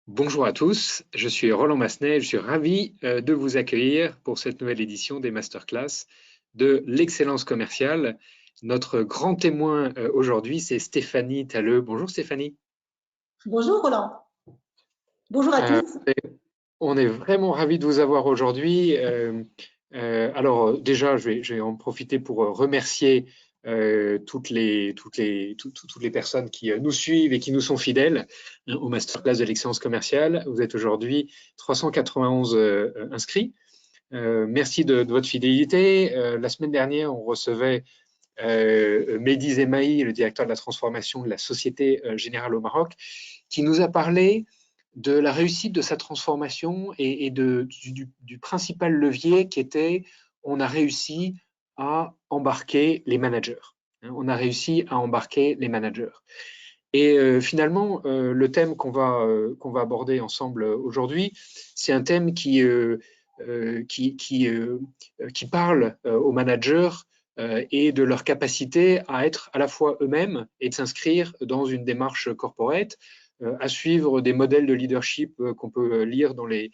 Bonjour à tous, je suis Roland Massenet, je suis ravi de vous accueillir pour cette nouvelle édition des masterclass de l'excellence commerciale. Notre grand témoin aujourd'hui, c'est Stéphanie Talleux. Bonjour Stéphanie. Bonjour Roland. Bonjour à Euh, tous. on est vraiment ravi de vous avoir aujourd'hui. Alors déjà, je vais en profiter pour remercier toutes les personnes qui nous suivent et qui nous sont fidèles au masterclass de l'excellence commerciale. Vous êtes aujourd'hui 391 inscrits. Merci de votre fidélité. La semaine dernière, on recevait Mehdi Zemahi, le directeur de la transformation de la Société Générale au Maroc, qui nous a parlé de la réussite de sa transformation et du principal levier qui était on a réussi à embarquer les managers. On a réussi à embarquer les managers. Et finalement, le thème qu'on va aborder ensemble aujourd'hui, c'est un thème qui parle aux managers et de leur capacité à être à la fois eux-mêmes et de s'inscrire dans une démarche corporate, à suivre des modèles de leadership qu'on peut lire dans les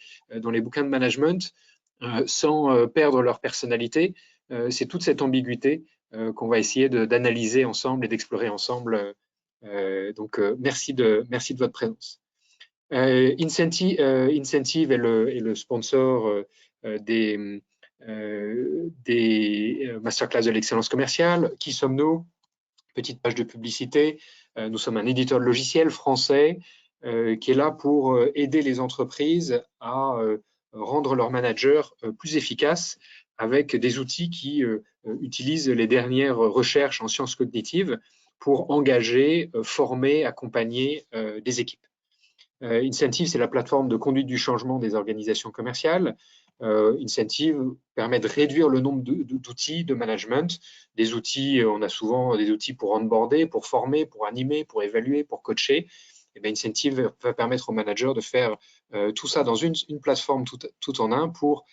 bouquins de management sans perdre leur personnalité. C'est toute cette ambiguïté qu'on va essayer d'analyser ensemble et d'explorer ensemble. Donc, merci de votre présence. Incentive est le sponsor des masterclass de l'excellence commerciale. Qui sommes-nous? Petite page de publicité. Nous sommes un éditeur de logiciels français qui est là pour aider les entreprises à rendre leurs managers plus efficaces avec des outils qui utilisent les dernières recherches en sciences cognitives pour engager, former, accompagner des équipes. Incentive, c'est la plateforme de conduite du changement des organisations commerciales. Incentive permet de réduire le nombre d'outils de management. Des outils, on a souvent des outils pour onboarder, pour former, pour animer, pour évaluer, pour coacher. Et bien, Incentive va permettre aux managers de faire tout ça dans une plateforme tout en un pour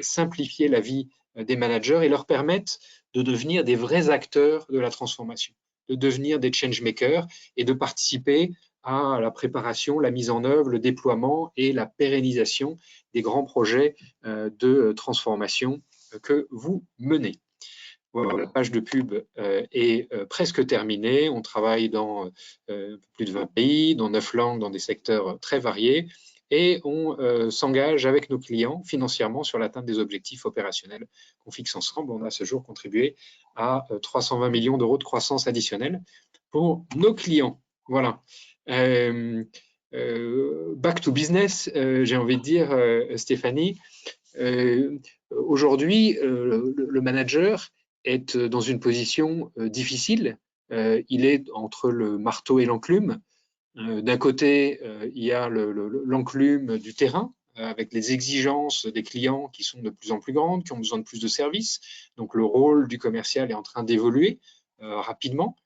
simplifier la vie des managers et leur permettre de devenir des vrais acteurs de la transformation, de devenir des change makers et de participer à la préparation, la mise en œuvre, le déploiement et la pérennisation des grands projets de transformation que vous menez. Voilà, la page de pub est presque terminée. On travaille dans plus de 20 pays, dans 9 langues, dans des secteurs très variés et on s'engage avec nos clients financièrement sur l'atteinte des objectifs opérationnels qu'on fixe ensemble. On a à ce jour contribué à 320 millions d'euros de croissance additionnelle pour nos clients. Voilà. Back to business, j'ai envie de dire, Stéphanie. Aujourd'hui, le manager est dans une position difficile. Il est entre le marteau et l'enclume. D'un côté, il y a l'enclume du terrain, avec les exigences des clients qui sont de plus en plus grandes, qui ont besoin de plus de services. Donc le rôle du commercial est en train d'évoluer rapidement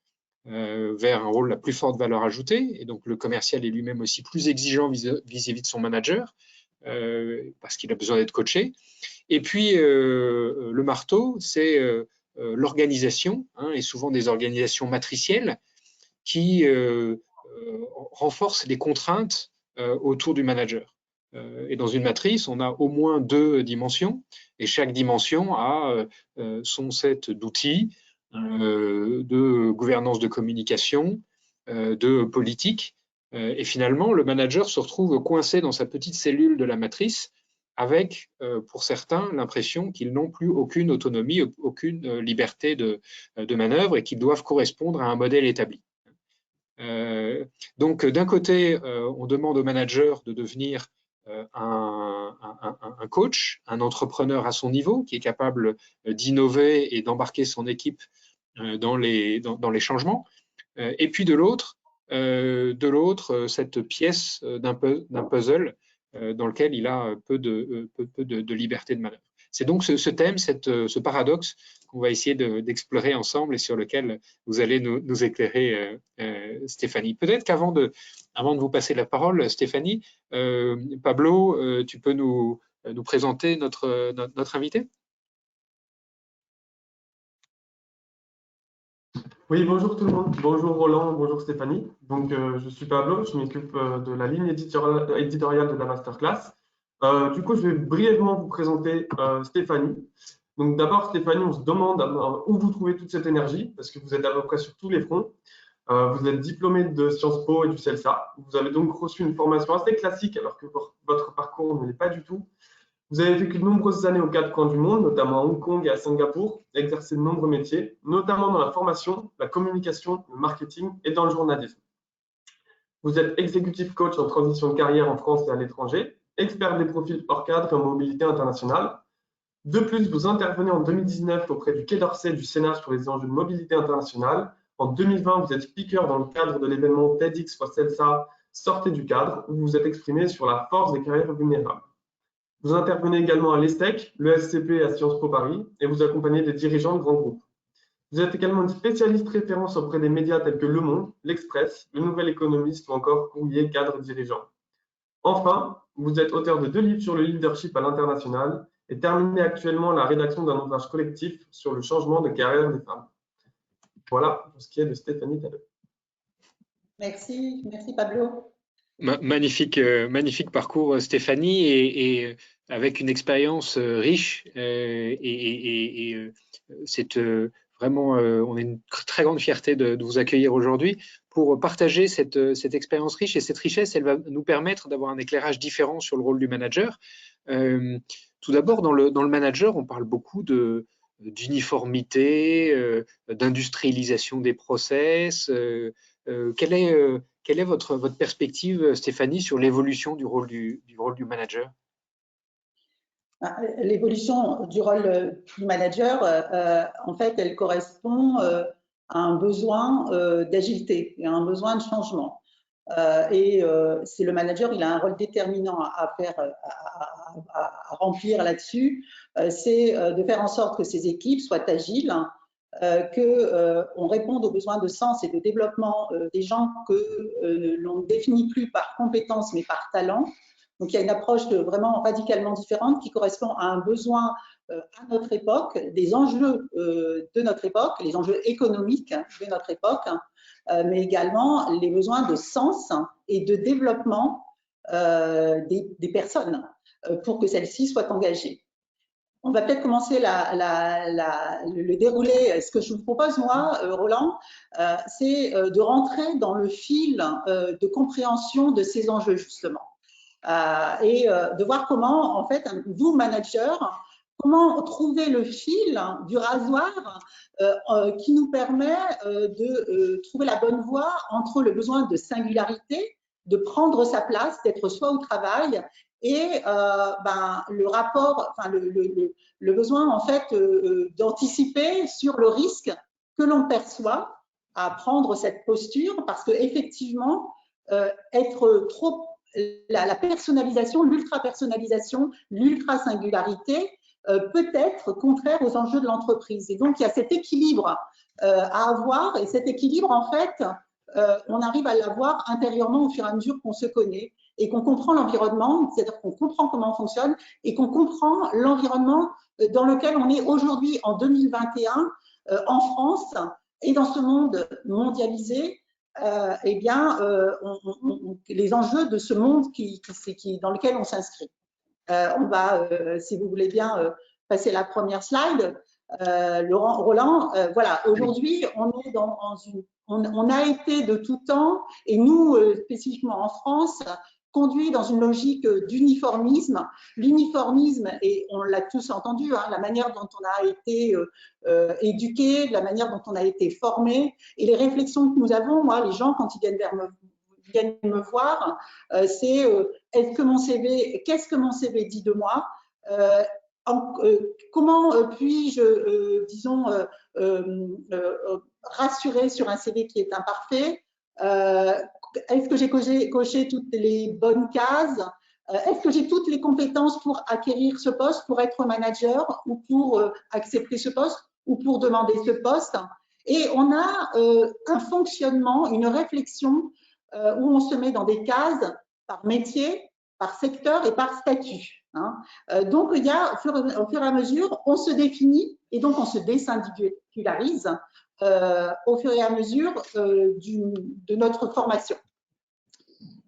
vers un rôle à plus forte valeur ajoutée. Et donc le commercial est lui-même aussi plus exigeant vis-à-vis de son manager parce qu'il a besoin d'être coaché. Et puis le marteau, c'est l'organisation, et souvent des organisations matricielles qui renforcent les contraintes autour du manager. Et dans une matrice, on a au moins 2 dimensions, et chaque dimension a son set d'outils, de gouvernance de communication, de politique. Et finalement, le manager se retrouve coincé dans sa petite cellule de la matrice avec, pour certains, l'impression qu'ils n'ont plus aucune autonomie, aucune liberté de manœuvre et qu'ils doivent correspondre à un modèle établi. Donc, d'un côté, on demande au manager de devenir un coach, un entrepreneur à son niveau, qui est capable d'innover et d'embarquer son équipe dans les changements. Et puis de l'autre, cette pièce d'un puzzle dans lequel il a peu de liberté de manœuvre. C'est donc ce thème, ce paradoxe qu'on va essayer d'explorer ensemble et sur lequel vous allez nous éclairer, Stéphanie. Peut-être qu'avant de vous passer la parole, Stéphanie, Pablo, tu peux nous présenter notre invité? Oui, bonjour tout le monde. Bonjour Roland, bonjour Stéphanie. Donc, je suis Pablo, je m'occupe de la ligne éditoriale de la masterclass. Du coup, je vais brièvement vous présenter Stéphanie. Donc, d'abord, Stéphanie, on se demande où vous trouvez toute cette énergie, parce que vous êtes à peu près sur tous les fronts. Vous êtes diplômé de Sciences Po et du CELSA. Vous avez donc reçu une formation assez classique, alors que votre parcours ne l'est pas du tout. Vous avez vécu de nombreuses années aux quatre coins du monde, notamment à Hong Kong et à Singapour, exercé de nombreux métiers, notamment dans la formation, la communication, le marketing et dans le journalisme. Vous êtes exécutif coach en transition de carrière en France et à l'étranger, expert des profils hors cadre et en mobilité internationale. De plus, vous intervenez en 2019 auprès du Quai d'Orsay du Sénat sur les enjeux de mobilité internationale. En 2020, vous êtes speaker dans le cadre de l'événement TEDx for CELSA Sortez du cadre, où vous vous êtes exprimé sur la force des carrières vulnérables. Vous intervenez également à l'ESTEC, le SCP à Sciences Po Paris, et vous accompagnez des dirigeants de grands groupes. Vous êtes également une spécialiste référence auprès des médias tels que Le Monde, L'Express, Le Nouvel Économiste ou encore Courrier Cadre Dirigeant. Enfin, vous êtes auteur de 2 livres sur le leadership à l'international et terminez actuellement la rédaction d'un ouvrage collectif sur le changement de carrière des femmes. Voilà pour ce qui est de Stéphanie Talleux. Merci Pablo. Magnifique, magnifique parcours, Stéphanie, et avec une expérience riche. C'est vraiment, on a une très grande fierté de vous accueillir aujourd'hui pour partager cette expérience riche. Et cette richesse, elle va nous permettre d'avoir un éclairage différent sur le rôle du manager. Tout d'abord, dans le manager, on parle beaucoup d'uniformité, d'industrialisation des process. Quelle est votre perspective, Stéphanie, sur l'évolution du rôle du manager? L'évolution du rôle du manager, en fait, elle correspond à un besoin d'agilité et à un besoin de changement. C'est le manager, il a un rôle déterminant à remplir là-dessus. C'est de faire en sorte que ses équipes soient agiles, qu'on réponde aux besoins de sens et de développement des gens que l'on ne définit plus par compétences mais par talent. Donc il y a une approche vraiment radicalement différente qui correspond à un besoin à notre époque, des enjeux de notre époque, les enjeux économiques de notre époque, mais également les besoins de sens et de développement des personnes pour que celles-ci soient engagées. On va peut-être commencer le déroulé. Ce que je vous propose, moi, Roland, c'est de rentrer dans le fil de compréhension de ces enjeux, justement. Et de voir comment, en fait, vous, manager, comment trouver le fil du rasoir qui nous permet de trouver la bonne voie entre le besoin de singularité, de prendre sa place, d'être soi au travail, et le rapport, enfin le besoin en fait d'anticiper sur le risque que l'on perçoit à prendre cette posture, parce que effectivement être trop la personnalisation, l'ultra-personnalisation, l'ultra-singularité peut être contraire aux enjeux de l'entreprise. Et donc, il y a cet équilibre à avoir, et cet équilibre, en fait, on arrive à l'avoir intérieurement au fur et à mesure qu'on se connaît et qu'on comprend l'environnement, c'est-à-dire qu'on comprend comment on fonctionne et qu'on comprend l'environnement dans lequel on est aujourd'hui en 2021 en France et dans ce monde mondialisé. Eh bien, les enjeux de ce monde dans lequel on s'inscrit. On va, si vous voulez bien, passer la première slide. Roland, voilà, aujourd'hui, on a été de tout temps, et nous, spécifiquement en France, conduit dans une logique d'uniformisme. L'uniformisme, et on l'a tous entendu, hein, la manière dont on a été éduqué, la manière dont on a été formé, et les réflexions que nous avons, moi, les gens, quand ils viennent me voir, c'est qu'est-ce que mon CV dit de moi, comment puis-je, disons, rassurer sur un CV qui est imparfait, est-ce que j'ai coché toutes les bonnes cases, est-ce que j'ai toutes les compétences pour acquérir ce poste, pour être manager ou pour accepter ce poste ou pour demander ce poste. Et on a un fonctionnement, une réflexion où on se met dans des cases par métier, par secteur et par statut. Hein. Donc, il y a, au fur et à mesure, on se définit et donc on se désingularise au fur et à mesure de notre formation.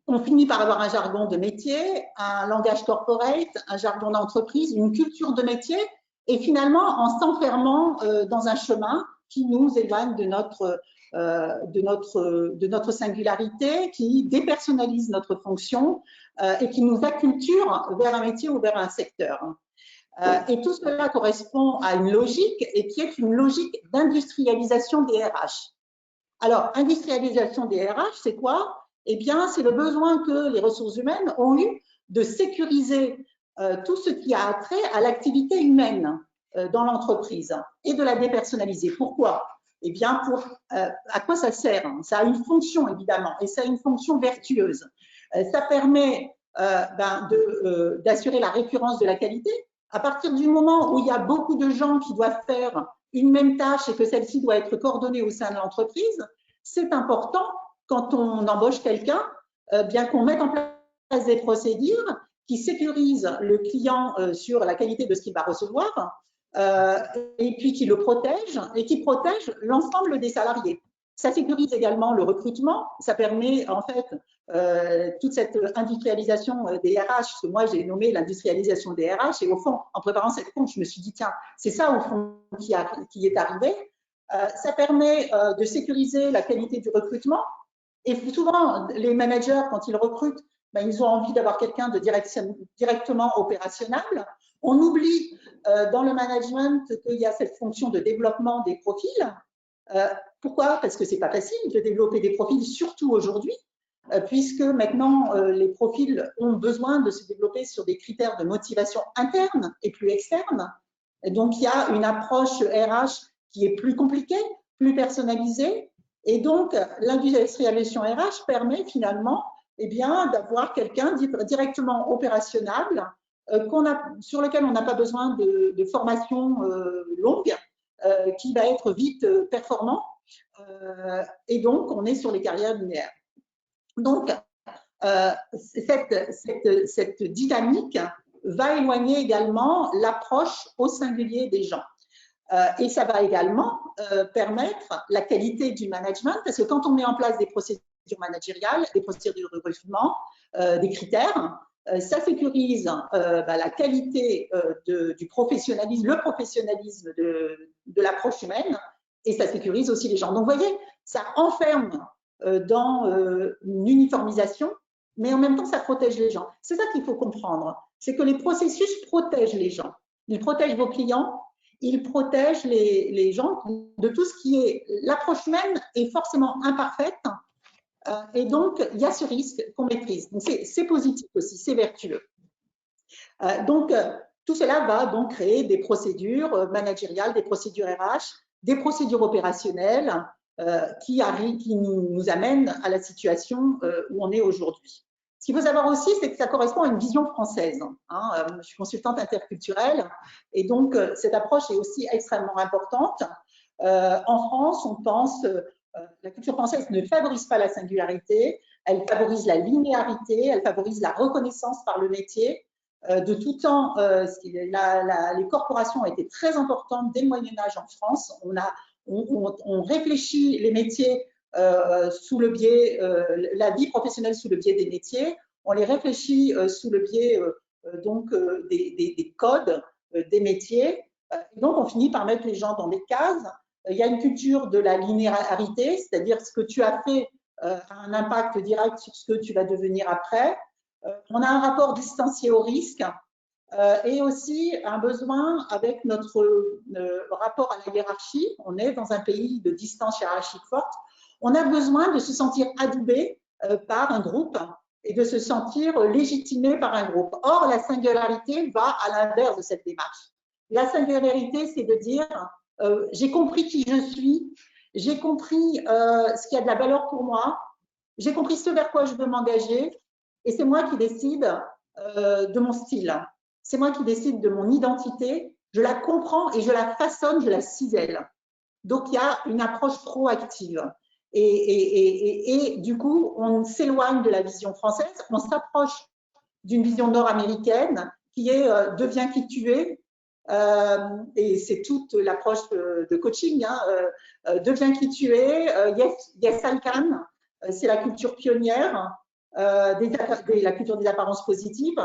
On finit par avoir un jargon de métier, un langage corporate, un jargon d'entreprise, une culture de métier, et finalement en s'enfermant dans un chemin qui nous éloigne de notre singularité, qui dépersonnalise notre fonction et qui nous acculture vers un métier ou vers un secteur. Et tout cela correspond à une logique et qui est une logique d'industrialisation des RH. Alors, industrialisation des RH, c'est quoi? Eh bien, c'est le besoin que les ressources humaines ont eu de sécuriser tout ce qui a trait à l'activité humaine dans l'entreprise et de la dépersonnaliser. Pourquoi? Eh bien, à quoi ça sert? Ça a une fonction, évidemment, et ça a une fonction vertueuse. Ça permet d'assurer la récurrence de la qualité. À partir du moment où il y a beaucoup de gens qui doivent faire une même tâche et que celle-ci doit être coordonnée au sein de l'entreprise, c'est important, quand on embauche quelqu'un, bien qu'on mette en place des procédures qui sécurisent le client sur la qualité de ce qu'il va recevoir, et puis qui le protègent et qui protègent l'ensemble des salariés. Ça sécurise également le recrutement, ça permet en fait toute cette industrialisation des RH, ce que moi j'ai nommé l'industrialisation des RH, et au fond, en préparant cette compte, je me suis dit, tiens, c'est ça au fond qui est arrivé. Ça permet de sécuriser la qualité du recrutement, et souvent les managers, quand ils recrutent, ben, ils ont envie d'avoir quelqu'un de directement opérationnel. On oublie dans le management qu'il y a cette fonction de développement des profils. Pourquoi? Parce que c'est pas facile de développer des profils, surtout aujourd'hui, puisque maintenant les profils ont besoin de se développer sur des critères de motivation interne et plus externe. Et donc il y a une approche RH qui est plus compliquée, plus personnalisée, et donc l'industrialisation RH permet finalement d'avoir quelqu'un directement opérationnel sur lequel on n'a pas besoin de formation longue, qui va être vite performant, et donc on est sur les carrières linéaires. Donc cette dynamique va éloigner également l'approche au singulier des gens. Et ça va également permettre la qualité du management, parce que quand on met en place des procédures managériales, des procédures de recrutement, des critères, ça sécurise la qualité du professionnalisme, le professionnalisme de l'approche humaine, et ça sécurise aussi les gens. Donc, vous voyez, ça enferme dans une uniformisation, mais en même temps, ça protège les gens. C'est ça qu'il faut comprendre, c'est que les processus protègent les gens. Ils protègent vos clients, ils protègent les gens de tout ce qui est… L'approche humaine est forcément imparfaite, et donc il y a ce risque qu'on maîtrise. Donc c'est positif aussi, c'est vertueux. Donc tout cela va donc créer des procédures managériales, des procédures RH, des procédures opérationnelles qui nous amènent à la situation où on est aujourd'hui. Ce qu'il faut savoir aussi, c'est que ça correspond à une vision française. Je suis consultante interculturelle, et donc cette approche est aussi extrêmement importante. En France, on pense, la culture française ne favorise pas la singularité, elle favorise la linéarité, elle favorise la reconnaissance par le métier. De tout temps, les corporations ont été très importantes dès le Moyen-Âge en France. On réfléchit les métiers sous le biais, la vie professionnelle sous le biais des métiers, on les réfléchit sous le biais des codes des métiers, donc on finit par mettre les gens dans des cases. Il y a une culture de la linéarité, c'est-à-dire ce que tu as fait a un impact direct sur ce que tu vas devenir après. On a un rapport distancié au risque, et aussi un besoin avec notre rapport à la hiérarchie. On est dans un pays de distance hiérarchique forte. On a besoin de se sentir adoubé par un groupe et de se sentir légitimé par un groupe. Or, la singularité va à l'inverse de cette démarche. La singularité, c'est de dire j'ai compris qui je suis, j'ai compris ce qui a de la valeur pour moi, j'ai compris ce vers quoi je veux m'engager, et c'est moi qui décide de mon style. C'est moi qui décide de mon identité, je la comprends et je la façonne, je la cisèle. Donc, il y a une approche proactive. Et du coup, on s'éloigne de la vision française, on s'approche d'une vision nord-américaine qui est deviens qui tu es, et c'est toute l'approche de coaching, hein, deviens qui tu es, yes I can, c'est la culture pionnière, la culture des apparences positives,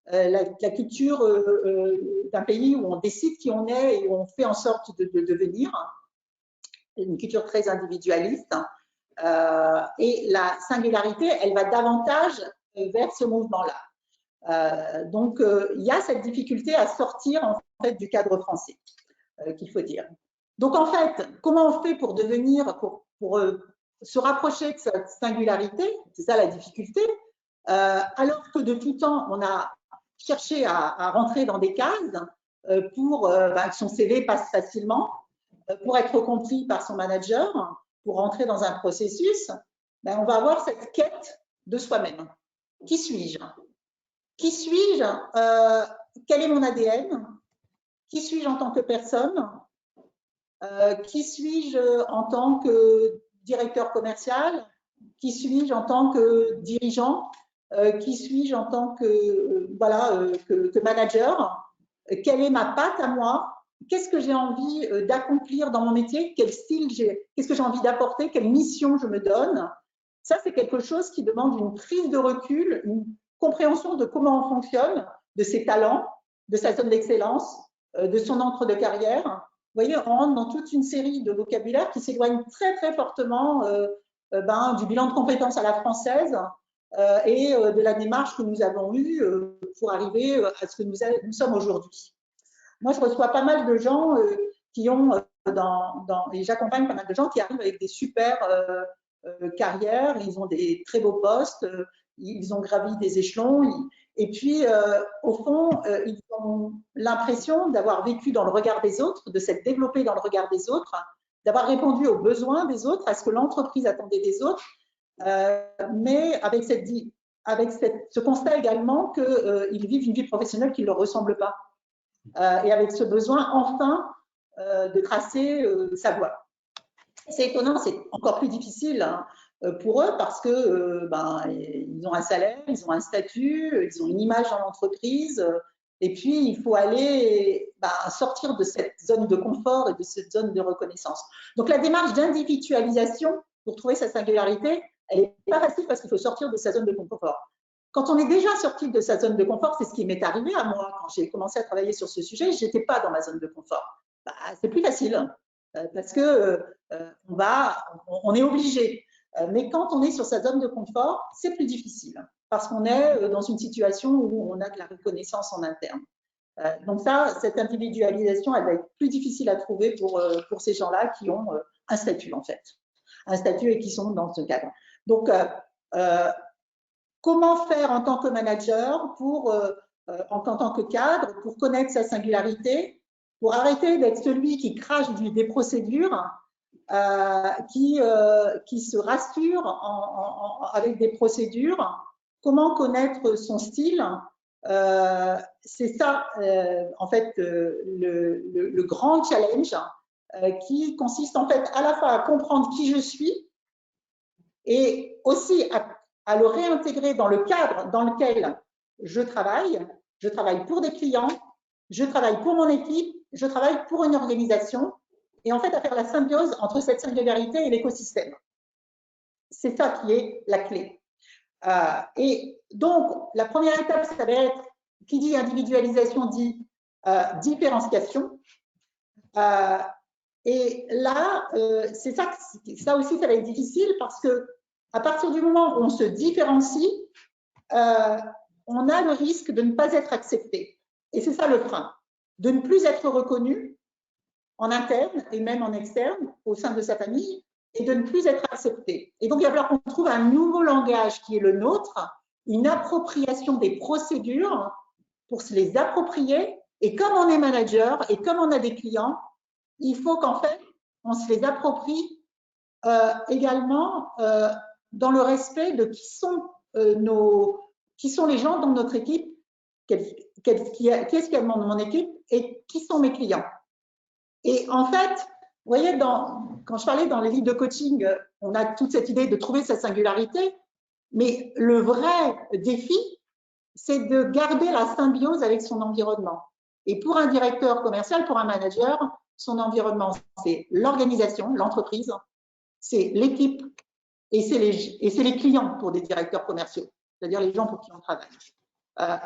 la culture d'un pays où on décide qui on est et où on fait en sorte de devenir, une culture très individualiste, et la singularité, elle va davantage vers ce mouvement-là. Donc, il y a cette difficulté à sortir en fait du cadre français, qu'il faut dire. Donc, en fait, comment on fait pour devenir, pour se rapprocher de cette singularité? C'est ça la difficulté. Alors que de tout temps, on a cherché à rentrer dans des cases pour que son CV passe facilement, pour être compris par son manager, pour rentrer dans un processus, on va avoir cette quête de soi-même. Qui suis-je? Qui suis-je? Quel est mon ADN? Qui suis-je en tant que personne? Qui suis-je en tant que directeur commercial? Qui suis-je en tant que dirigeant? Qui suis-je en tant que, que manager? Quelle est ma patte à moi? Qu'est-ce que j'ai envie d'accomplir dans mon métier? Quel style j'ai? Qu'est-ce que j'ai envie d'apporter? Quelle mission je me donne? Ça, c'est quelque chose qui demande une prise de recul, une compréhension de comment on fonctionne, de ses talents, de sa zone d'excellence, de son encre de carrière. Vous voyez, on rentre dans toute une série de vocabulaires qui s'éloignent très, très fortement du bilan de compétences à la française et de la démarche que nous avons eue pour arriver à ce que nous sommes aujourd'hui. Moi, je reçois pas mal de gens qui ont, et j'accompagne pas mal de gens qui arrivent avec des super carrières, ils ont des très beaux postes, ils ont gravi des échelons, et puis au fond, ils ont l'impression d'avoir vécu dans le regard des autres, de s'être développé dans le regard des autres, d'avoir répondu aux besoins des autres, à ce que l'entreprise attendait des autres, mais avec ce constat également qu'ils vivent une vie professionnelle qui ne leur ressemble pas, et avec ce besoin enfin de tracer sa voie. C'est étonnant, c'est encore plus difficile hein, pour eux parce que ils ont un salaire, ils ont un statut, ils ont une image dans l'entreprise, et puis il faut aller sortir de cette zone de confort et de cette zone de reconnaissance. Donc la démarche d'individualisation pour trouver sa singularité, elle n'est pas facile parce qu'il faut sortir de sa zone de confort. Quand on est déjà sorti de sa zone de confort, c'est ce qui m'est arrivé à moi quand j'ai commencé à travailler sur ce sujet, je n'étais pas dans ma zone de confort. C'est plus facile parce que on est obligé. Mais quand on est sur sa zone de confort, c'est plus difficile parce qu'on est dans une situation où on a de la reconnaissance en interne. Donc ça, cette individualisation, elle va être plus difficile à trouver pour ces gens-là qui ont un statut en fait, un statut et qui sont dans ce cadre. Donc comment faire en tant que manager, en tant que cadre, pour connaître sa singularité, pour arrêter d'être celui qui crache des procédures, qui se rassure avec des procédures. Comment connaître son style? C'est ça, en fait, le grand challenge qui consiste en fait à la fois à comprendre qui je suis et aussi à le réintégrer dans le cadre dans lequel je travaille. Je travaille pour des clients, je travaille pour mon équipe, je travaille pour une organisation, et en fait à faire la symbiose entre cette singularité et l'écosystème. C'est ça qui est la clé. Et donc, la première étape, ça va être, qui dit individualisation dit différenciation. Et là, ça aussi, ça va être difficile parce que à partir du moment où on se différencie, on a le risque de ne pas être accepté. Et c'est ça le frein, de ne plus être reconnu en interne et même en externe, au sein de sa famille, et de ne plus être accepté. Et donc, il va falloir qu'on trouve un nouveau langage qui est le nôtre, une appropriation des procédures pour se les approprier. Et comme on est manager et comme on a des clients, il faut qu'en fait, on se les approprie également dans le respect de qui sont les gens dans notre équipe, qui est-ce qu'il y a dans mon équipe et qui sont mes clients. Et en fait, vous voyez, quand je parlais dans les livres de coaching, on a toute cette idée de trouver sa singularité, mais le vrai défi, c'est de garder la symbiose avec son environnement. Et pour un directeur commercial, pour un manager, son environnement, c'est l'organisation, l'entreprise, c'est l'équipe et c'est les clients pour des directeurs commerciaux, c'est-à-dire les gens pour qui on travaille.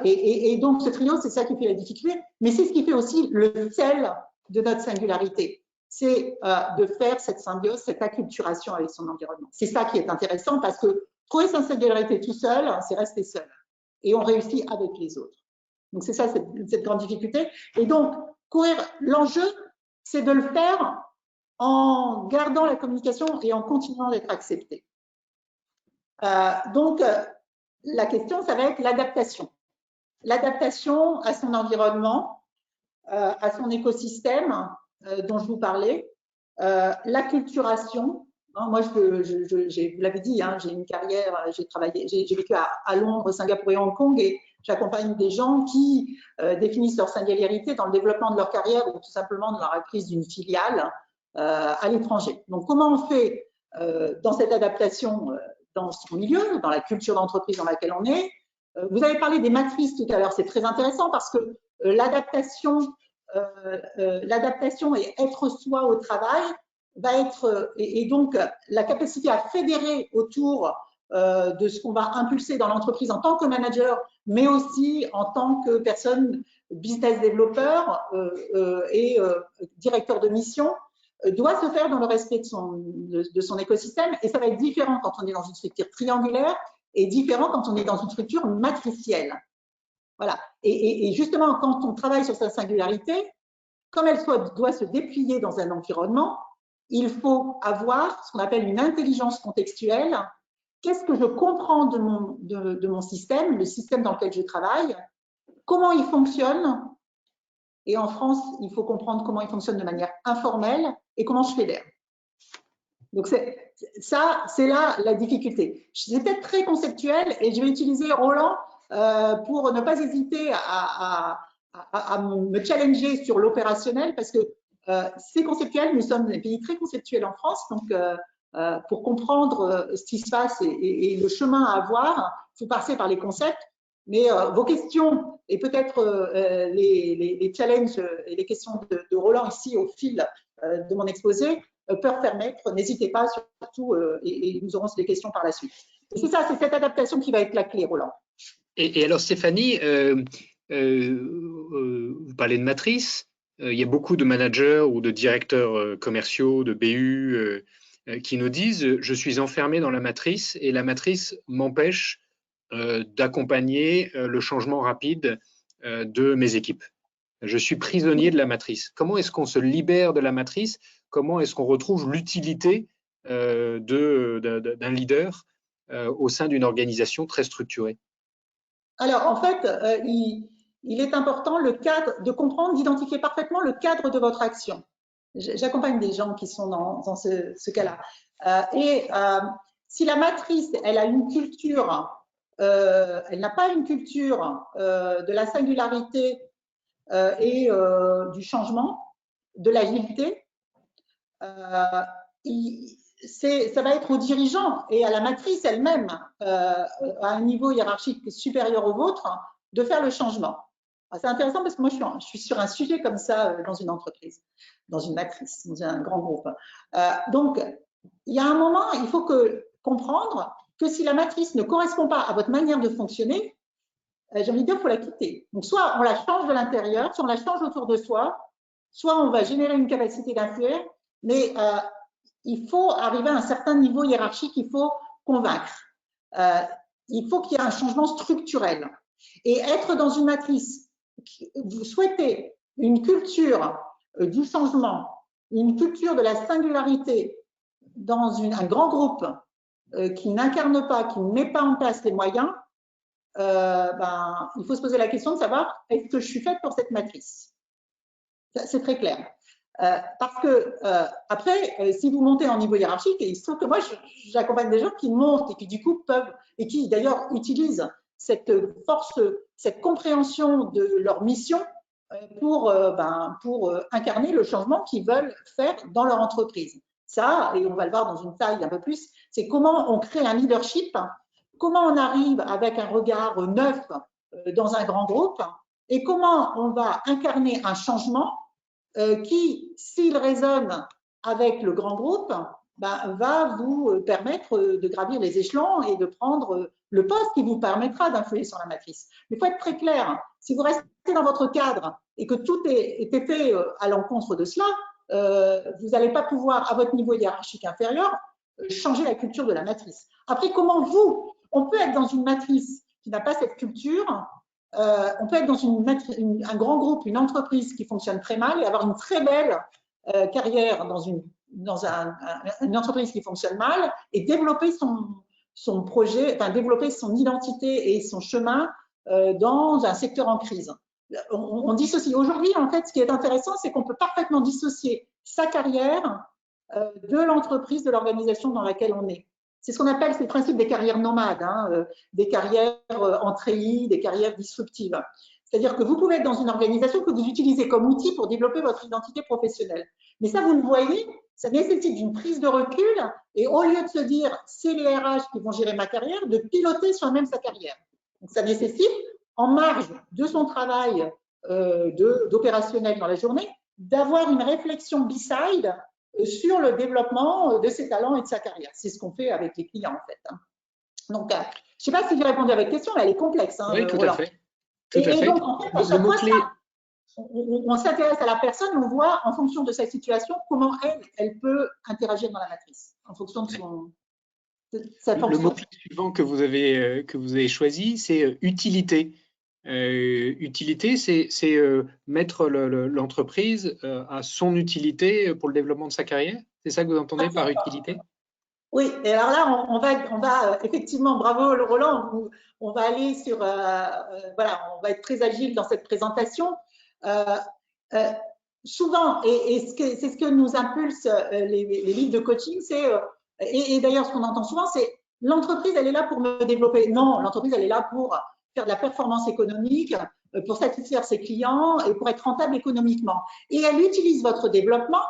Et donc, ce trio, c'est ça qui fait la difficulté, mais c'est ce qui fait aussi le sel de notre singularité. C'est de faire cette symbiose, cette acculturation avec son environnement. C'est ça qui est intéressant parce que trouver sa singularité tout seul, c'est rester seul. Et on réussit avec les autres. Donc, c'est ça, cette grande difficulté. Et donc, l'enjeu, c'est de le faire en gardant la communication et en continuant d'être accepté. Donc, la question, ça va être l'adaptation. L'adaptation à son environnement, à son écosystème dont je vous parlais, l'acculturation. Moi, vous l'avez dit, hein, j'ai une carrière, j'ai vécu à Londres, Singapour et Hong Kong, et j'accompagne des gens qui définissent leur singularité dans le développement de leur carrière ou tout simplement dans la reprise d'une filiale à l'étranger. Donc, comment on fait dans cette adaptation dans son milieu, dans la culture d'entreprise dans laquelle on est? Vous avez parlé des matrices tout à l'heure, c'est très intéressant parce que l'adaptation et être soi au travail va être, et donc la capacité à fédérer autour de ce qu'on va impulser dans l'entreprise en tant que manager, mais aussi en tant que personne business développeur et directeur de mission, doit se faire dans le respect de son écosystème, et ça va être différent quand on est dans une structure triangulaire et différent quand on est dans une structure matricielle. Voilà. Et justement, quand on travaille sur sa singularité, comme elle doit se déplier dans un environnement, il faut avoir ce qu'on appelle une intelligence contextuelle. Qu'est-ce que je comprends de mon système, le système dans lequel je travaille, comment il fonctionne, et en France, il faut comprendre comment il fonctionne de manière informelle et comment je fédère. Donc, c'est là la difficulté. C'est peut-être très conceptuel et je vais utiliser Roland pour ne pas hésiter à me challenger sur l'opérationnel parce que c'est conceptuel. Nous sommes un pays très conceptuel en France, donc pour comprendre ce qui se passe et le chemin à avoir, il faut passer par les concepts. Mais vos questions et peut-être les challenges et les questions de Roland ici au fil de mon exposé peuvent permettre, n'hésitez pas surtout, et nous aurons des questions par la suite. Et c'est ça, c'est cette adaptation qui va être la clé, Roland. Et alors Stéphanie, vous parlez de matrice, il y a beaucoup de managers ou de directeurs commerciaux, de BU qui nous disent « je suis enfermé dans la matrice et la matrice m'empêche d'accompagner le changement rapide de mes équipes. Je suis prisonnier de la matrice. » Comment est-ce qu'on se libère de la matrice? Comment est-ce qu'on retrouve l'utilité d'un leader au sein d'une organisation très structurée? Alors, en fait, il est important de comprendre, d'identifier parfaitement le cadre de votre action. J'accompagne des gens qui sont dans ce cas-là. Si la matrice, elle a une culture, elle n'a pas une culture de la singularité et du changement, de l'agilité, ça va être aux dirigeants et à la matrice elle-même, à un niveau hiérarchique supérieur au vôtre, de faire le changement. C'est intéressant parce que moi, je suis sur un sujet comme ça dans une entreprise, dans une matrice, dans un grand groupe. Donc, il y a un moment, il faut comprendre que si la matrice ne correspond pas à votre manière de fonctionner, j'ai envie de dire, il faut la quitter. Donc, soit on la change de l'intérieur, soit on la change autour de soi, soit on va générer une capacité d'influer, mais il faut arriver à un certain niveau hiérarchique, il faut convaincre. Il faut qu'il y ait un changement structurel. Et être dans une matrice, vous souhaitez une culture du changement, une culture de la singularité dans un grand groupe qui n'incarne pas, qui ne met pas en place les moyens, il faut se poser la question de savoir est-ce que je suis faite pour cette matrice? C'est très clair. Parce que après, si vous montez en niveau hiérarchique, et il se trouve que moi, j'accompagne des gens qui montent et qui du coup peuvent, et qui d'ailleurs utilisent cette force, cette compréhension de leur mission pour incarner le changement qu'ils veulent faire dans leur entreprise. Ça, et on va le voir dans une taille un peu plus, c'est comment on crée un leadership, comment on arrive avec un regard neuf dans un grand groupe et comment on va incarner un changement qui, s'il résonne avec le grand groupe, ben, va vous permettre de gravir les échelons et de prendre le poste qui vous permettra d'influer sur la matrice. Mais il faut être très clair, si vous restez dans votre cadre et que tout est fait à l'encontre de cela, vous n'allez pas pouvoir, à votre niveau hiérarchique inférieur, changer la culture de la matrice. Après, comment vous, on peut être dans une matrice qui n'a pas cette culture, on peut être dans un grand groupe, une entreprise qui fonctionne très mal et avoir une très belle carrière dans une entreprise qui fonctionne mal et développer son projet, enfin développer son identité et son chemin dans un secteur en crise. On dissocie. Aujourd'hui, en fait, ce qui est intéressant, c'est qu'on peut parfaitement dissocier sa carrière de l'entreprise, de l'organisation dans laquelle on est. C'est ce qu'on appelle le principe des carrières nomades, hein, des carrières en treillis, des carrières disruptives. C'est-à-dire que vous pouvez être dans une organisation que vous utilisez comme outil pour développer votre identité professionnelle. Mais ça, vous le voyez, ça nécessite une prise de recul et au lieu de se dire c'est les RH qui vont gérer ma carrière, de piloter soi-même sa carrière. Donc ça nécessite, en marge de son travail d'opérationnel dans la journée, d'avoir une réflexion beside sur le développement de ses talents et de sa carrière. C'est ce qu'on fait avec les clients, en fait. Donc, je ne sais pas si j'ai répondu à votre question, mais elle est complexe. Hein, oui, tout à fait. Tout à fait. Donc, en fait, à chaque fois, on s'intéresse à la personne, on voit, en fonction de sa situation, comment elle peut interagir dans la matrice, en fonction de sa fonction. Le mot-clé suivant que vous avez choisi, c'est utilité. Utilité, c'est mettre l'entreprise à son utilité pour le développement de sa carrière. C'est ça que vous entendez par utilité? Oui, et alors là, on va effectivement, bravo Roland, on va aller sur, voilà, on va être très agile dans cette présentation. Souvent, et c'est ce que nous impulsent les livres de coaching, c'est, et d'ailleurs ce qu'on entend souvent, c'est l'entreprise, elle est là pour me développer. Non, l'entreprise, elle est là pour faire de la performance économique, pour satisfaire ses clients et pour être rentable économiquement. Et elle utilise votre développement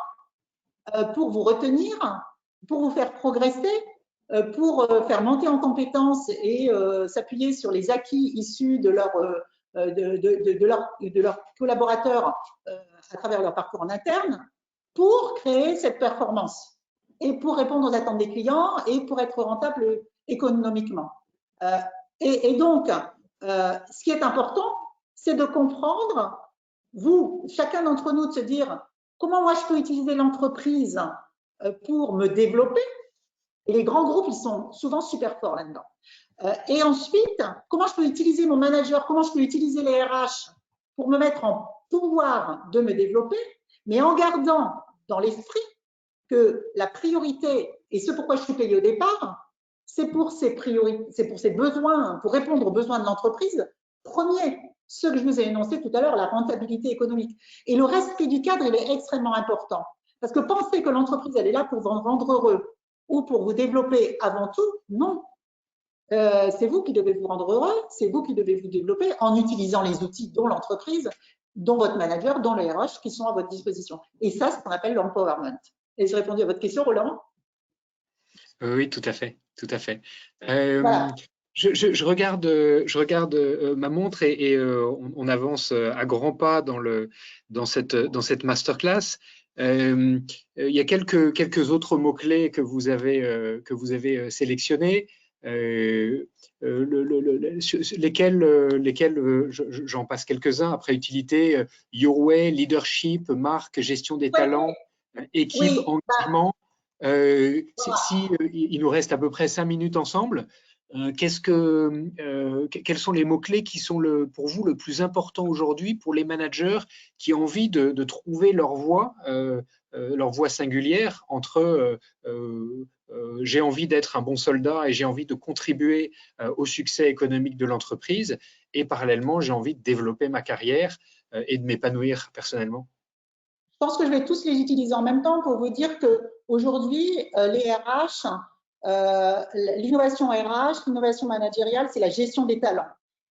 pour vous retenir, pour vous faire progresser, pour faire monter en compétences et s'appuyer sur les acquis issus de leurs collaborateurs à travers leur parcours en interne, pour créer cette performance et pour répondre aux attentes des clients et pour être rentable économiquement. Et donc, ce qui est important, c'est de comprendre, vous, chacun d'entre nous, de se dire comment moi je peux utiliser l'entreprise pour me développer. Et les grands groupes, ils sont souvent super forts là-dedans. Et ensuite, comment je peux utiliser mon manager, comment je peux utiliser les RH pour me mettre en pouvoir de me développer, mais en gardant dans l'esprit que la priorité et ce pourquoi je suis payé au départ, c'est pour ces priorités, c'est pour ces besoins, pour répondre aux besoins de l'entreprise. Premier, ce que je vous ai énoncé tout à l'heure, la rentabilité économique. Et le respect du cadre, il est extrêmement important. Parce que penser que l'entreprise, elle est là pour vous rendre heureux ou pour vous développer avant tout, non. C'est vous qui devez vous rendre heureux, c'est vous qui devez vous développer en utilisant les outils dont l'entreprise, dont votre manager, dont les RH qui sont à votre disposition. Et ça, c'est ce qu'on appelle l'empowerment. Et j'ai répondu à votre question, Roland? Oui, tout à fait, tout à fait. Voilà. Je regarde ma montre et on avance à grands pas dans cette masterclass. Il y a quelques autres mots-clés que vous avez sélectionnés, lesquels j'en passe quelques-uns. Après utilité, Your Way, leadership, marque, gestion des talents, équipe, Oui. engagement. Il nous reste à peu près 5 minutes ensemble, quels sont les mots-clés qui sont pour vous le plus important aujourd'hui pour les managers qui ont envie de trouver leur voie singulière entre j'ai envie d'être un bon soldat et j'ai envie de contribuer au succès économique de l'entreprise et parallèlement j'ai envie de développer ma carrière et de m'épanouir personnellement? Je pense que je vais tous les utiliser en même temps pour vous dire qu'aujourd'hui, les RH, l'innovation RH, l'innovation managériale, c'est la gestion des talents.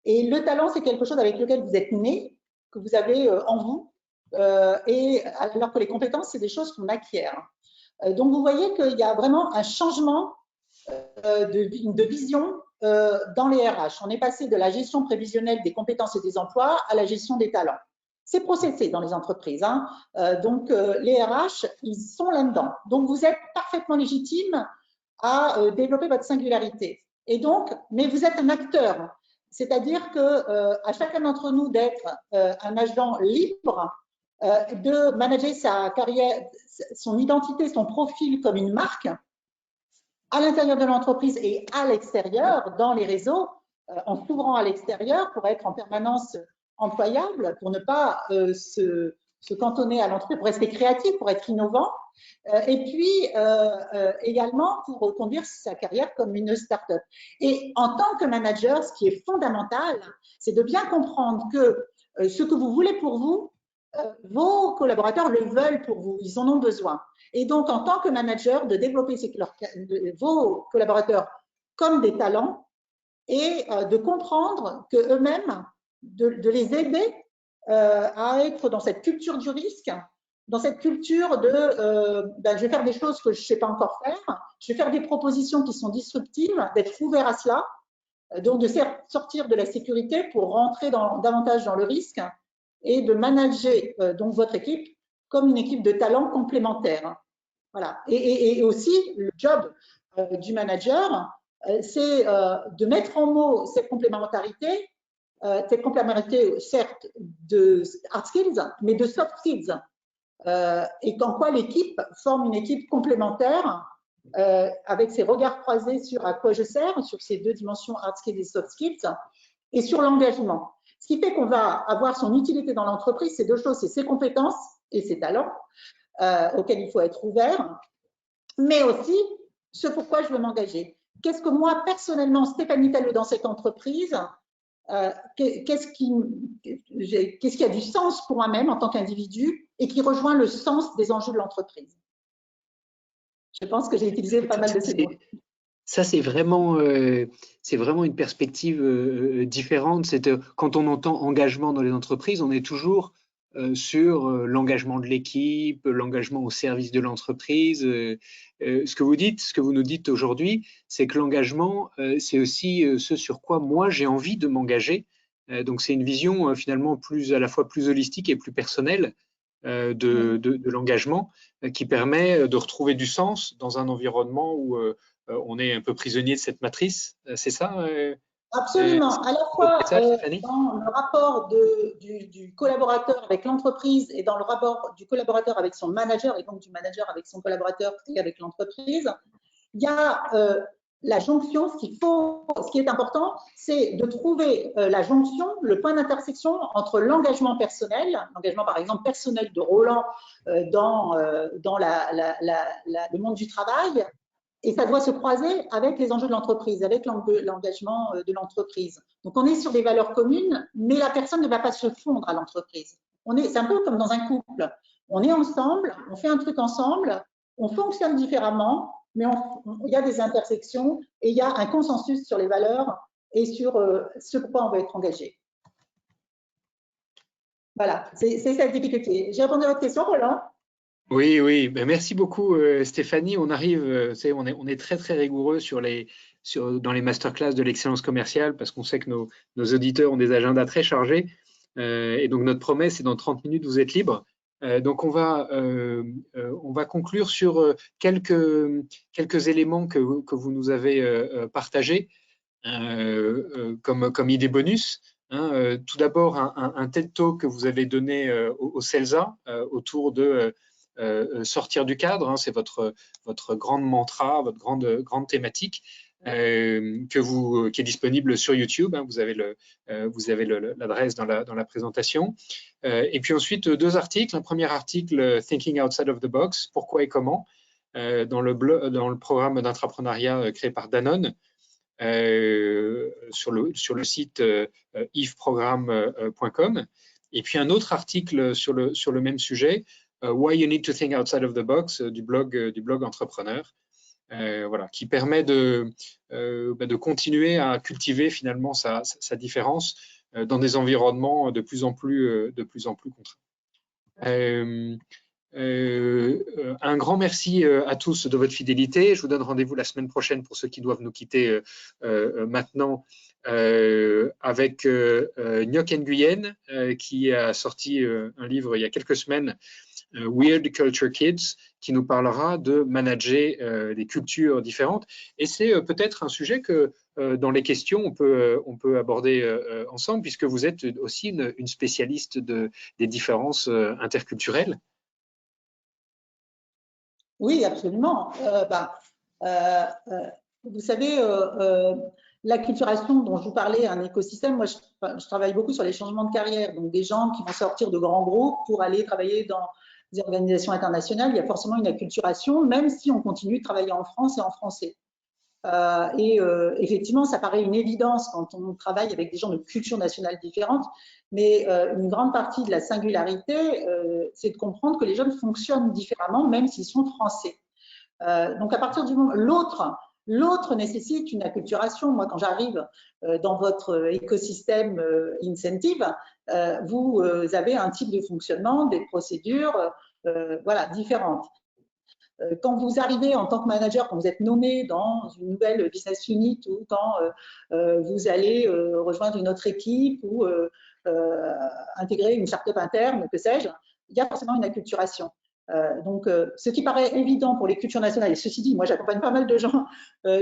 Et le talent, c'est quelque chose avec lequel vous êtes né, que vous avez en vous, et alors que les compétences, c'est des choses qu'on acquiert. Donc, vous voyez qu'il y a vraiment un changement de vision dans les RH. On est passé de la gestion prévisionnelle des compétences et des emplois à la gestion des talents. C'est processé dans les entreprises. Hein. Donc, les RH, ils sont là-dedans. Donc, vous êtes parfaitement légitime à développer votre singularité. Et donc, mais vous êtes un acteur. C'est-à-dire que à chacun d'entre nous d'être un agent libre, de manager sa carrière, son identité, son profil comme une marque, à l'intérieur de l'entreprise et à l'extérieur, dans les réseaux, en s'ouvrant à l'extérieur pour être en permanence employable, pour ne pas se cantonner à l'entreprise, pour rester créatif, pour être innovant, et puis également pour conduire sa carrière comme une start-up. Et en tant que manager, ce qui est fondamental, c'est de bien comprendre que ce que vous voulez pour vous, vos collaborateurs le veulent pour vous, ils en ont besoin. Et donc, en tant que manager, de développer vos collaborateurs comme des talents et de comprendre qu'eux-mêmes, de les aider à être dans cette culture du risque, dans cette culture de je vais faire des choses que je ne sais pas encore faire, je vais faire des propositions qui sont disruptives, d'être ouvert à cela, donc de sortir de la sécurité pour rentrer davantage dans le risque et de manager donc votre équipe comme une équipe de talents complémentaires. Voilà. Et aussi, le job du manager, c'est de mettre en mots cette complémentarité, certes, de hard skills, mais de soft skills. Et qu'en quoi l'équipe forme une équipe complémentaire avec ses regards croisés sur à quoi je sers, sur ces deux dimensions hard skills et soft skills, et sur l'engagement. Ce qui fait qu'on va avoir son utilité dans l'entreprise, c'est deux choses, c'est ses compétences et ses talents, auxquels il faut être ouvert, mais aussi ce pourquoi je veux m'engager. Qu'est-ce que moi, personnellement, Stéphanie Talleux, dans cette entreprise, qu'est-ce qui a du sens pour moi-même en tant qu'individu et qui rejoint le sens des enjeux de l'entreprise. Je pense que j'ai utilisé pas mal de ces mots. Ça, c'est vraiment une perspective différente. Quand on entend engagement dans les entreprises, on est toujours sur l'engagement de l'équipe, l'engagement au service de l'entreprise. Ce que vous nous dites aujourd'hui, c'est que l'engagement, c'est aussi ce sur quoi moi j'ai envie de m'engager. Donc c'est une vision finalement à la fois plus holistique et plus personnelle de l'engagement, qui permet de retrouver du sens dans un environnement où on est un peu prisonnier de cette matrice. C'est ça Absolument. À la fois Stéphanie dans le rapport du collaborateur avec l'entreprise et dans le rapport du collaborateur avec son manager et donc du manager avec son collaborateur et avec l'entreprise, il y a la jonction. Ce qui est important, c'est de trouver la jonction, le point d'intersection entre l'engagement personnel, l'engagement par exemple personnel de Roland dans le monde du travail. Et ça doit se croiser avec les enjeux de l'entreprise, avec l'engagement de l'entreprise. Donc, on est sur des valeurs communes, mais la personne ne va pas se fondre à l'entreprise. C'est un peu comme dans un couple. On est ensemble, on fait un truc ensemble, on fonctionne différemment, mais il y a des intersections et il y a un consensus sur les valeurs et sur ce pourquoi on va être engagé. Voilà, c'est cette difficulté. J'ai répondu à votre question, Roland? Oui. Ben, merci beaucoup, Stéphanie. On arrive, on est très, très rigoureux dans les masterclass de l'excellence commerciale parce qu'on sait que nos auditeurs ont des agendas très chargés. Et donc, notre promesse, c'est dans 30 minutes, vous êtes libre. Donc, on va conclure sur quelques éléments que vous nous avez partagés comme idée bonus. Tout d'abord, un TED Talk que vous avez donné au CELSA autour de sortir du cadre, c'est votre grande mantra, votre grande thématique qui est disponible sur YouTube. Vous avez l'adresse dans la présentation. Et puis ensuite, deux articles. Un premier article, Thinking Outside of the Box, pourquoi et comment, dans le programme d'entrepreneuriat créé par Danone, sur le site ifprogramme.com. Et puis un autre article sur le même sujet, Why You Need to Think Outside of the Box, du blog Entrepreneur, qui permet de continuer à cultiver finalement sa différence dans des environnements de plus en plus contraints. Un grand merci à tous de votre fidélité. Je vous donne rendez-vous la semaine prochaine pour ceux qui doivent nous quitter maintenant avec Ngoc Nguyen qui a sorti un livre il y a quelques semaines, Weird Culture Kids, qui nous parlera de manager des cultures différentes. Et c'est peut-être un sujet que dans les questions, on peut aborder ensemble, puisque vous êtes aussi une spécialiste des différences interculturelles. Oui, absolument. Vous savez, l'acculturation dont je vous parlais, un écosystème, moi je travaille beaucoup sur les changements de carrière, donc des gens qui vont sortir de grands groupes pour aller travailler dans des organisations internationales, il y a forcément une acculturation, même si on continue de travailler en France et en français. Effectivement, ça paraît une évidence quand on travaille avec des gens de cultures nationales différentes, mais une grande partie de la singularité, c'est de comprendre que les jeunes fonctionnent différemment, même s'ils sont français. Donc, à partir du moment l'autre nécessite une acculturation. Moi, quand j'arrive dans votre écosystème incentive, vous avez un type de fonctionnement, des procédures, voilà, différentes. Quand vous arrivez en tant que manager, quand vous êtes nommé dans une nouvelle business unit ou quand vous allez rejoindre une autre équipe ou intégrer une start-up interne, que sais-je, il y a forcément une acculturation. Donc, ce qui paraît évident pour les cultures nationales, et ceci dit, moi j'accompagne pas mal de gens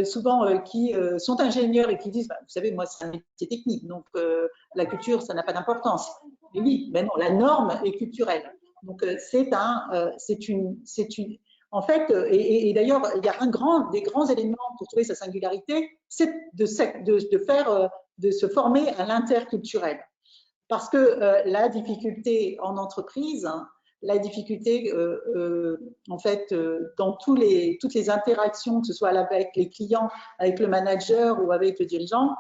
souvent qui sont ingénieurs et qui disent, bah, vous savez, moi c'est un métier technique, donc la culture, ça n'a pas d'importance. Mais oui, mais non, la norme est culturelle. Donc, en fait, et d'ailleurs, il y a des grands éléments pour trouver sa singularité, c'est de se former à l'interculturel. Parce que la difficulté en entreprise, la difficulté en fait dans toutes les interactions, que ce soit avec les clients, avec le manager ou avec le dirigeant,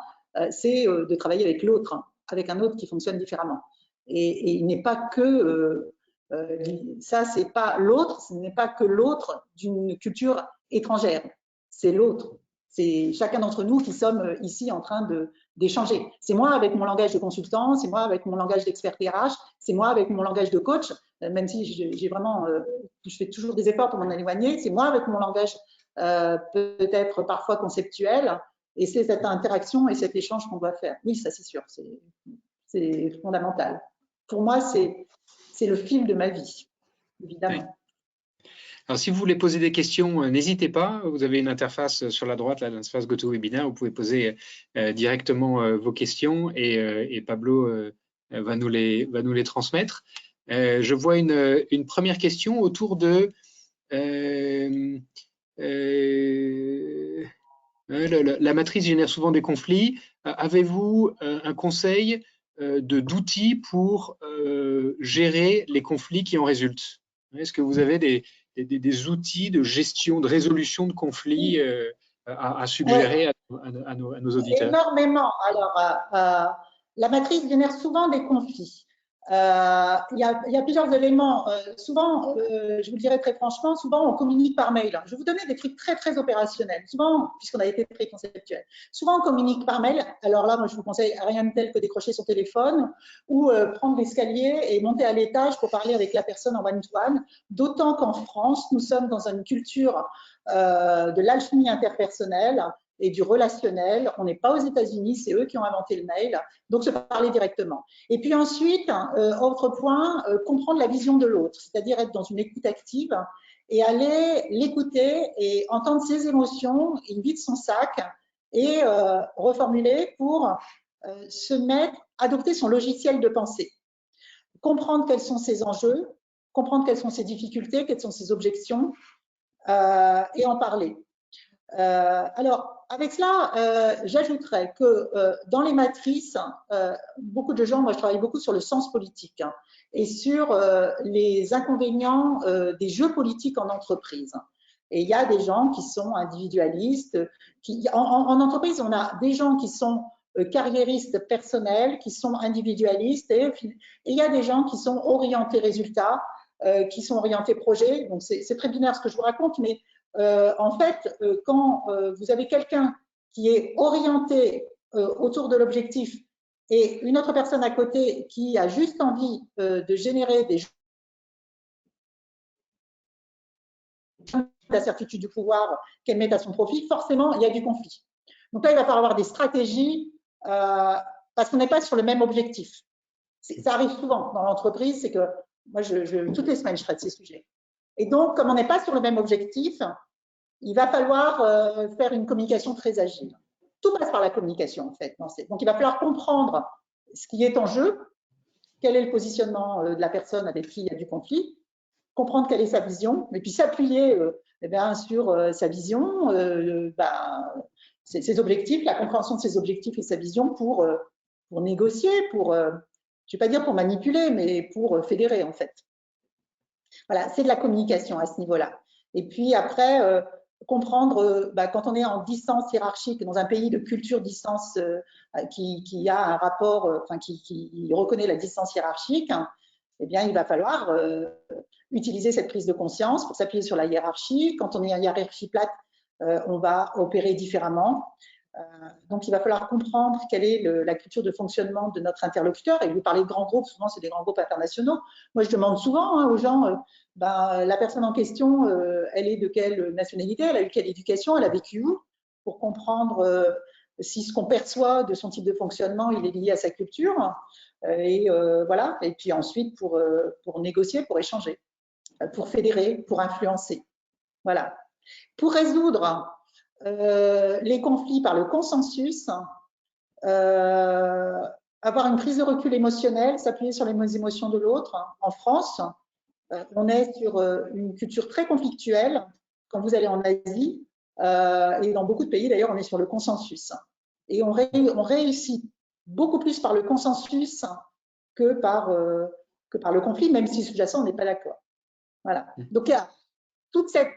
c'est de travailler avec l'autre, avec un autre qui fonctionne différemment. Et il n'est pas que ça, c'est pas l'autre, ce n'est pas que l'autre d'une culture étrangère, c'est l'autre. C'est chacun d'entre nous qui sommes ici en train d'échanger. C'est moi avec mon langage de consultant, c'est moi avec mon langage d'expert RH, c'est moi avec mon langage de coach, même si je fais toujours des efforts pour m'en éloigner, c'est moi avec mon langage peut-être parfois conceptuel, et c'est cette interaction et cet échange qu'on doit faire. Oui, ça c'est sûr, c'est fondamental. Pour moi, c'est le fil de ma vie, évidemment. Oui. Alors, si vous voulez poser des questions, n'hésitez pas. Vous avez une interface sur la droite, l'interface GoToWebinar. Vous pouvez poser directement vos questions et Pablo va nous les transmettre. Je vois une première question autour de la matrice génère souvent des conflits. Avez-vous un conseil d'outils pour gérer les conflits qui en résultent? Est-ce que vous avez des outils de gestion, de résolution de conflits à suggérer à nos auditeurs? Énormément. Alors, la matrice génère souvent des conflits. Il y a plusieurs éléments. Souvent, je vous le dirais très franchement, souvent on communique par mail. Je vais vous donner des trucs très très opérationnels. Souvent, puisqu'on a été très conceptuel, souvent on communique par mail. Alors là, moi je vous conseille rien de tel que décrocher son téléphone ou prendre l'escalier et monter à l'étage pour parler avec la personne en one-to-one. D'autant qu'en France, nous sommes dans une culture de l'alchimie interpersonnelle et du relationnel. On n'est pas aux États-Unis, c'est eux qui ont inventé le mail, donc se parler directement. Et puis ensuite, autre point, comprendre la vision de l'autre, c'est-à-dire être dans une écoute active et aller l'écouter et entendre ses émotions, il vide son sac et reformuler pour adopter son logiciel de pensée. Comprendre quels sont ses enjeux, comprendre quelles sont ses difficultés, quelles sont ses objections et en parler. Alors, avec cela, j'ajouterais que dans les matrices, beaucoup de gens, moi je travaille beaucoup sur le sens politique et sur les inconvénients des jeux politiques en entreprise. Et il y a des gens qui sont individualistes. En entreprise, on a des gens qui sont carriéristes personnels, qui sont individualistes, et il y a des gens qui sont orientés résultats, qui sont orientés projet. Donc c'est très binaire ce que je vous raconte, mais en fait, quand vous avez quelqu'un qui est orienté autour de l'objectif et une autre personne à côté qui a juste envie de générer des la certitude du pouvoir qu'elle met à son profit, forcément, il y a du conflit. Donc là, il va falloir avoir des stratégies parce qu'on n'est pas sur le même objectif. Ça arrive souvent dans l'entreprise, c'est que moi, toutes les semaines, je traite ces sujets. Et donc, comme on n'est pas sur le même objectif, il va falloir faire une communication très agile. Tout passe par la communication, en fait. Donc, il va falloir comprendre ce qui est en jeu, quel est le positionnement de la personne avec qui il y a du conflit, comprendre quelle est sa vision, et puis s'appuyer sur sa vision, ses objectifs, la compréhension de ses objectifs et sa vision pour négocier, je ne vais pas dire pour manipuler, mais pour fédérer, en fait. Voilà, c'est de la communication à ce niveau-là. Et puis après, comprendre, quand on est en distance hiérarchique, dans un pays de culture distance qui a un rapport, qui reconnaît la distance hiérarchique, eh bien, il va falloir utiliser cette prise de conscience pour s'appuyer sur la hiérarchie. Quand on est en hiérarchie plate, on va opérer différemment. Donc, il va falloir comprendre quelle est la culture de fonctionnement de notre interlocuteur. Et vous parlez de grands groupes, souvent c'est des grands groupes internationaux. Moi, je demande souvent aux gens, la personne en question, elle est de quelle nationalité, elle a eu quelle éducation, elle a vécu où, pour comprendre si ce qu'on perçoit de son type de fonctionnement, il est lié à sa culture. Voilà. Et puis ensuite, pour négocier, pour échanger, pour fédérer, pour influencer. Voilà. Pour résoudre les conflits par le consensus, avoir une prise de recul émotionnelle, s'appuyer sur les émotions de l'autre. En France, on est sur une culture très conflictuelle. Quand vous allez en Asie, et dans beaucoup de pays d'ailleurs, on est sur le consensus. Et on réussit beaucoup plus par le consensus que par le conflit, même si sous-jacent, on n'est pas d'accord. Voilà. Donc, il y a toute cette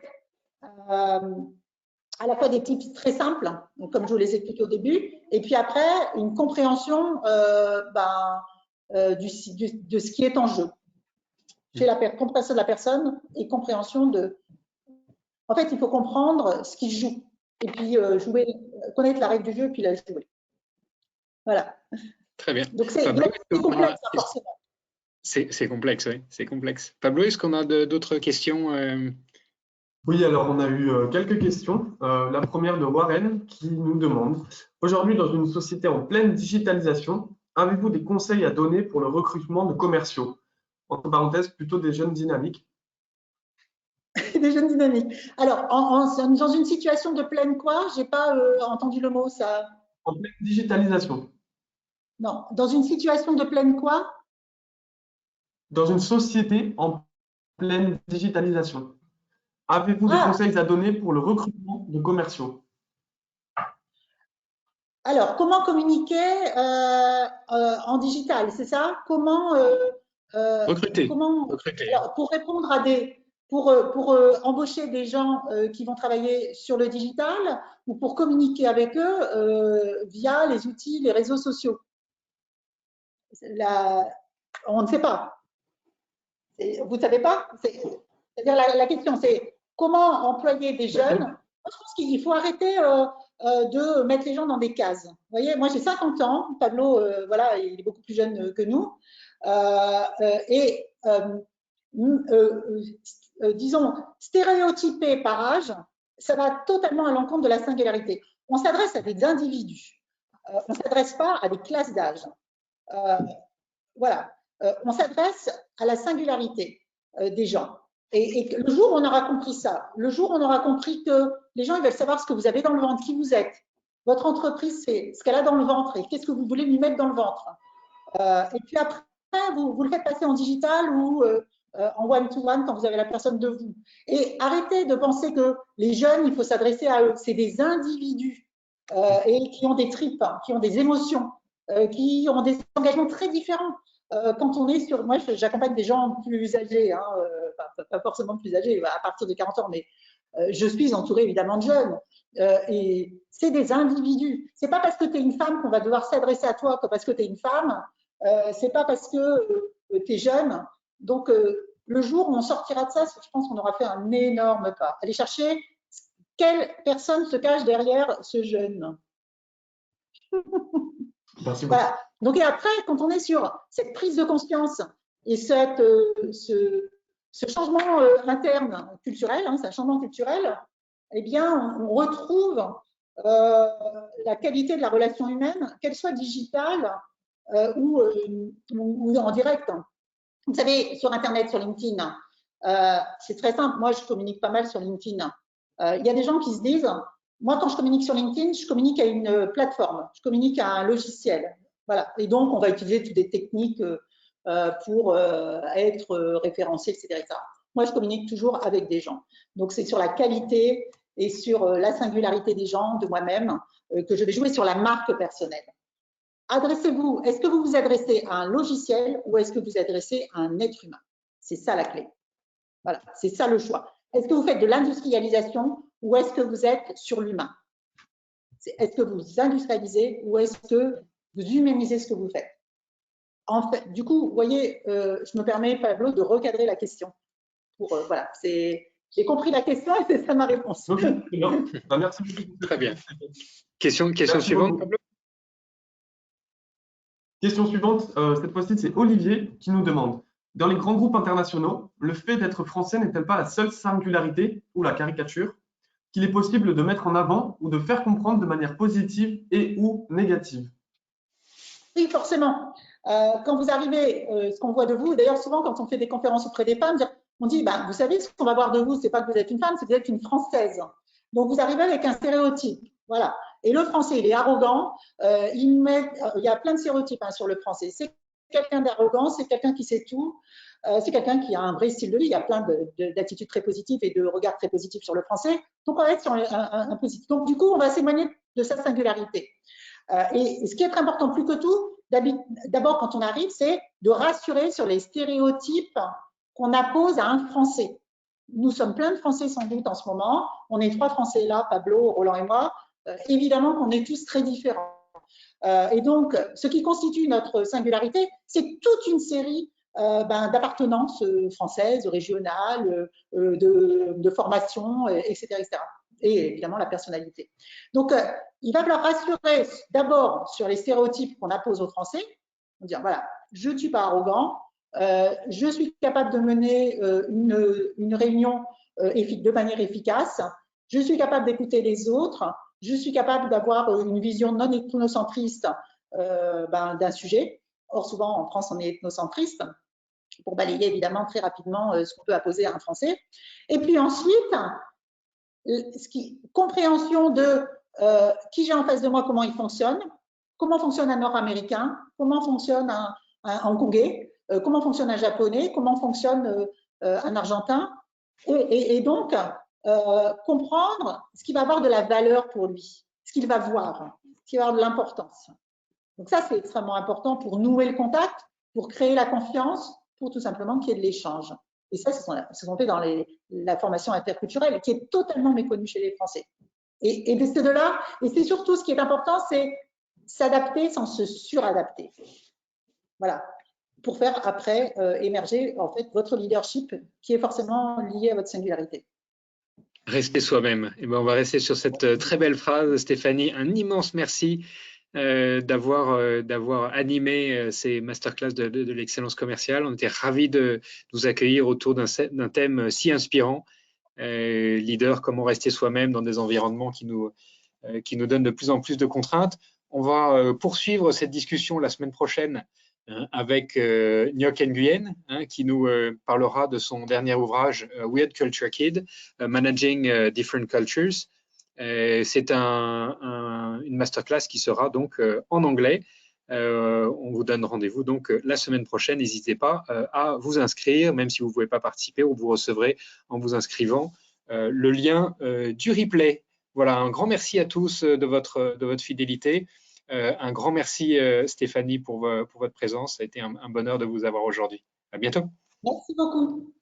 à la fois des tips très simples, donc comme je vous les ai expliqués au début, et puis après, une compréhension de ce qui est en jeu. Chez la compréhension de la personne et compréhension de… En fait, il faut comprendre ce qu'il joue, et puis connaître la règle du jeu, et puis la jouer. Voilà. Très bien. Donc, c'est complexe, forcément. C'est complexe, oui, c'est complexe. Pablo, est-ce qu'on a d'autres questions Oui, alors on a eu quelques questions. La première de Warren qui nous demande, aujourd'hui dans une société en pleine digitalisation, avez-vous des conseils à donner pour le recrutement de commerciaux? Entre parenthèses, plutôt des jeunes dynamiques. Des jeunes dynamiques. Alors, dans une situation de pleine quoi? J'ai pas entendu le mot, ça. En pleine digitalisation. Non, dans une situation de pleine quoi? Dans une société en pleine digitalisation. Avez-vous des conseils à donner pour le recrutement de commerciaux? Alors, comment communiquer en digital, c'est ça? Comment recruter. Alors, pour répondre à pour embaucher des gens qui vont travailler sur le digital ou pour communiquer avec eux via les outils, les réseaux sociaux? On ne sait pas. Vous ne savez pas? C'est-à-dire la question, c'est comment employer des jeunes? Moi, je pense qu'il faut arrêter de mettre les gens dans des cases. Vous voyez, moi j'ai 50 ans, Pablo, voilà, il est beaucoup plus jeune que nous. Disons, stéréotypé par âge, ça va totalement à l'encontre de la singularité. On s'adresse à des individus, on ne s'adresse pas à des classes d'âge. Voilà, on s'adresse à la singularité des gens. Et le jour où on aura compris ça, le jour où on aura compris que les gens ils veulent savoir ce que vous avez dans le ventre, qui vous êtes, votre entreprise, c'est ce qu'elle a dans le ventre et qu'est-ce que vous voulez lui mettre dans le ventre. Et puis après, vous le faites passer en digital ou en one-to-one quand vous avez la personne de vous. Et arrêtez de penser que les jeunes, il faut s'adresser à eux. C'est des individus et qui ont des tripes, qui ont des émotions, qui ont des engagements très différents. Quand on est sur… Moi, j'accompagne des gens plus âgés, hein, pas forcément plus âgés, à partir de 40 ans, mais je suis entourée évidemment de jeunes. Et c'est des individus. C'est pas parce que tu es une femme qu'on va devoir s'adresser à toi que parce que tu es une femme. C'est pas parce que tu es jeune. Donc, le jour où on sortira de ça, je pense qu'on aura fait un énorme pas. Aller chercher quelle personne se cache derrière ce jeune. Merci beaucoup. Voilà. Donc, et après, quand on est sur cette prise de conscience et ce ce changement interne culturel, hein, c'est un changement culturel, eh bien, on retrouve la qualité de la relation humaine, qu'elle soit digitale ou en direct. Vous savez, sur Internet, sur LinkedIn, c'est très simple. Moi, je communique pas mal sur LinkedIn. Il y a des gens qui se disent, moi, quand je communique sur LinkedIn, je communique à une plateforme, je communique à un logiciel. Voilà. Et donc, on va utiliser toutes des techniques pour être référencé, etc., etc. Moi, je communique toujours avec des gens. Donc, c'est sur la qualité et sur la singularité des gens, de moi-même, que je vais jouer sur la marque personnelle. Adressez-vous, est-ce que vous vous adressez à un logiciel ou est-ce que vous vous adressez à un être humain? C'est ça la clé. Voilà, c'est ça le choix. Est-ce que vous faites de l'industrialisation ou est-ce que vous êtes sur l'humain? Est-ce que vous industrialisez ou est-ce que vous humanisez ce que vous faites? En fait, du coup, vous voyez, je me permets, Pablo, de recadrer la question. Voilà, j'ai compris la question et c'est ça ma réponse. Ok, très bien. Bah, merci beaucoup. Très bien. Question suivante, beaucoup. Pablo? Question suivante, cette fois-ci, c'est Olivier qui nous demande, dans les grands groupes internationaux, le fait d'être français n'est-elle pas la seule singularité ou la caricature qu'il est possible de mettre en avant ou de faire comprendre de manière positive et ou négative? Oui, forcément. Quand vous arrivez, ce qu'on voit de vous, d'ailleurs souvent quand on fait des conférences auprès des femmes, on dit, vous savez, ce qu'on va voir de vous, c'est pas que vous êtes une femme, c'est que vous êtes une Française. Donc vous arrivez avec un stéréotype. Voilà. Et le Français, il est arrogant. Il y a plein de stéréotypes sur le Français. C'est quelqu'un d'arrogant, c'est quelqu'un qui sait tout, c'est quelqu'un qui a un vrai style de vie. Il y a plein d'attitudes très positives et de regards très positifs sur le Français. Donc on va être sur un positif. Donc du coup, on va s'éloigner de sa singularité. Et ce qui est très important plus que tout, d'abord quand on arrive, c'est de rassurer sur les stéréotypes qu'on appose à un Français. Nous sommes plein de Français sans doute en ce moment. On est 3 Français là, Pablo, Roland et moi. Évidemment qu'on est tous très différents. Et donc, ce qui constitue notre singularité, c'est toute une série d'appartenances françaises, régionales, de formation, etc., etc. Et évidemment la personnalité. Donc, il va falloir rassurer d'abord sur les stéréotypes qu'on appose aux Français, dire voilà, je ne suis pas arrogant, je suis capable de mener une réunion de manière efficace, je suis capable d'écouter les autres, je suis capable d'avoir une vision non ethnocentriste d'un sujet. Or, souvent, en France, on est ethnocentriste, pour balayer évidemment très rapidement ce qu'on peut apposer à un Français. Et puis ensuite, compréhension de qui j'ai en face de moi, comment il fonctionne, comment fonctionne un Nord-Américain, comment fonctionne un Hongkongais, comment fonctionne un Japonais, comment fonctionne un Argentin, et donc comprendre ce qui va avoir de la valeur pour lui, ce qu'il va voir, ce qui va avoir de l'importance. Donc ça, c'est extrêmement important pour nouer le contact, pour créer la confiance, pour tout simplement qu'il y ait de l'échange. Et ça, c'est qu'on fait dans la formation interculturelle, qui est totalement méconnue chez les Français. Et de là, et c'est surtout ce qui est important, c'est s'adapter sans se suradapter. Voilà, pour faire après émerger en fait votre leadership qui est forcément lié à votre singularité. Rester soi-même. Et ben, on va rester sur cette très belle phrase, Stéphanie. Un immense merci d'avoir animé ces masterclass de l'excellence commerciale. On était ravis de vous accueillir autour d'un thème si inspirant. Leader, comment rester soi-même dans des environnements qui nous donnent de plus en plus de contraintes. On va poursuivre cette discussion la semaine prochaine avec Ngoc Nguyen, qui nous parlera de son dernier ouvrage Weird Culture Kid, Managing Different Cultures. C'est une masterclass qui sera donc en anglais. On vous donne rendez-vous donc la semaine prochaine. N'hésitez pas à vous inscrire, même si vous ne pouvez pas participer, ou vous recevrez en vous inscrivant le lien du replay. Voilà, un grand merci à tous de votre fidélité. Un grand merci Stéphanie pour votre présence. Ça a été un bonheur de vous avoir aujourd'hui. À bientôt. Merci beaucoup.